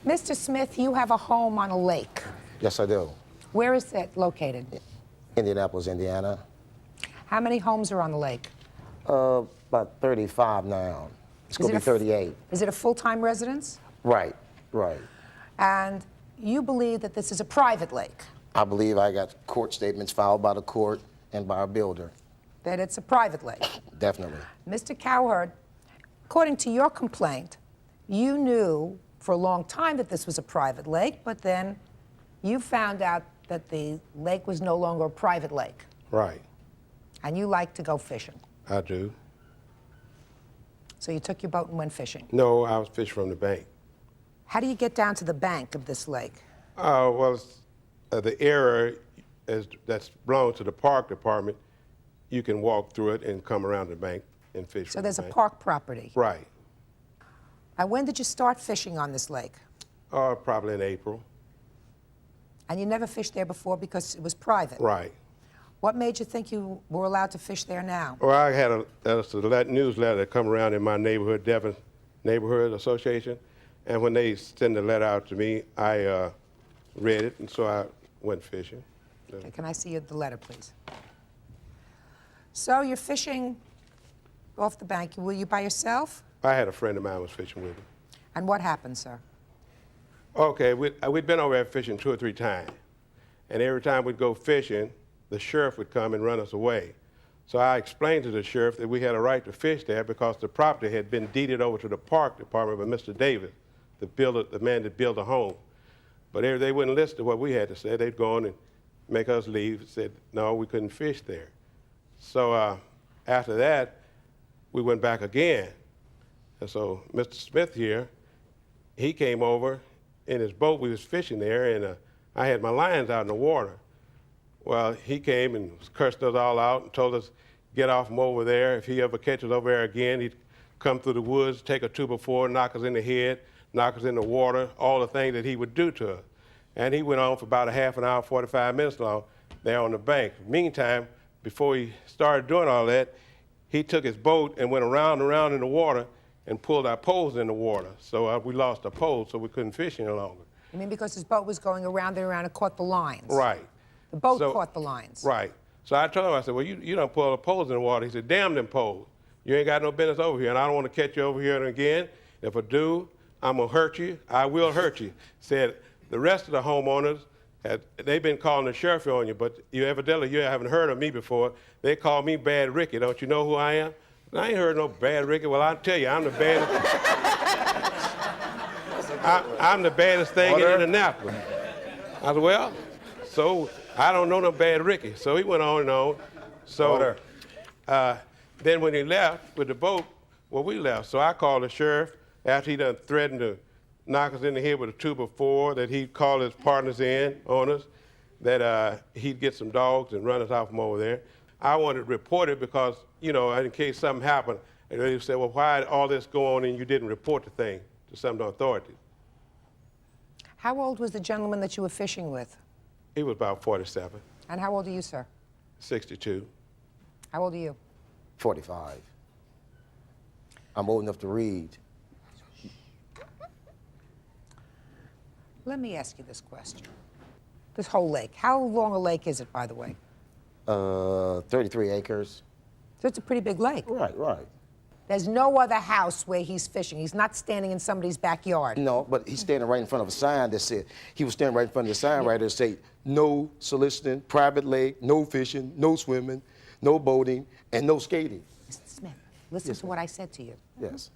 Mr. Smith, you have a home on a lake. Yes, I do. Where is it located? Indianapolis, Indiana. How many homes are on the lake? About 35 now. It's going to be 38. Is it a full-time residence? Right, right. And you believe that this is a private lake? I believe I got court statements filed by the court and by our builder. That it's a private lake? Definitely. Mr. Cowherd, according to your complaint, you knew for a long time that this was a private lake, but then you found out that the lake was no longer a private lake. Right. And you like to go fishing. I do. So you took your boat and went fishing? No, I was fishing from the bank. How do you get down to the bank of this lake? Well, the area that's belongs to the park department, you can walk through it and come around the bank and fish. So there's a park property? Right. And when did you start fishing on this lake? Probably in April. And you never fished there before because it was private? Right. What made you think you were allowed to fish there now? Well, I had a newsletter that come around in my neighborhood, Devon Neighborhood Association, and when they send the letter out to me, I read it, and so I went fishing. So. Okay, can I see the letter, please? So you're fishing off the bank. Were you by yourself? I had a friend of mine was fishing with me. And what happened, sir? Okay, we'd been over there fishing 2 or 3 times, and every time we'd go fishing, the sheriff would come and run us away. So I explained to the sheriff that we had a right to fish there because the property had been deeded over to the park department by Mr. Davis, the man that built the home. But they wouldn't listen to what we had to say. They'd go on and make us leave and said, no, we couldn't fish there. So after that, we went back again. And so Mr. Smith here, he came over in his boat. We was fishing there, and I had my lines out in the water. Well, he came and cursed us all out and told us, get off from over there. If he ever catches over there again, he'd come through the woods, take a 2x4, knock us in the head, knock us in the water, all the things that he would do to us. And he went on for about a half an hour, 45 minutes long, there on the bank. Meantime, before he started doing all that, he took his boat and went around and around in the water and pulled our poles in the water. So we lost our poles, so we couldn't fish any longer. You mean because his boat was going around and around and caught the lines? Right. The boat caught the lines. Right. So I told him, I said, well, you don't pull the poles in the water. He said, damn them poles. You ain't got no business over here, and I don't want to catch you over here again. If I do, I'm going to hurt you. I will hurt you. Said, the rest of the homeowners, they've been calling the sheriff on you, but you evidently you haven't heard of me before. They call me Bad Ricky. Don't you know who I am? I ain't heard no Bad Ricky. Well, I'll tell you, I'm the baddest. I'm the baddest thing in Indianapolis. I said, well, so I don't know no Bad Ricky. So he went on and on. So then when he left with the boat, well, we left. So I called the sheriff after he done threatened to knock us in the head with a 2x4, that he'd call his partners in on us, that he'd get some dogs and run us out from over there. I wanted to report it because, you know, in case something happened, and they said, well, why did all this go on and you didn't report the thing to some of the authorities? How old was the gentleman that you were fishing with? He was about 47. And how old are you, sir? 62. How old are you? 45. I'm old enough to read. Let me ask you this question. This whole lake, how long a lake is it, by the way? 33 acres. So it's a pretty big lake. Right, right. There's no other house where he's fishing. He's not standing in somebody's backyard. No, but he's standing right in front of a sign that said, he was standing right in front of the sign right there that say, no soliciting, private lake, no fishing, no swimming, no boating, and no skating. Mr. Smith, listen to what I said to you. Yes.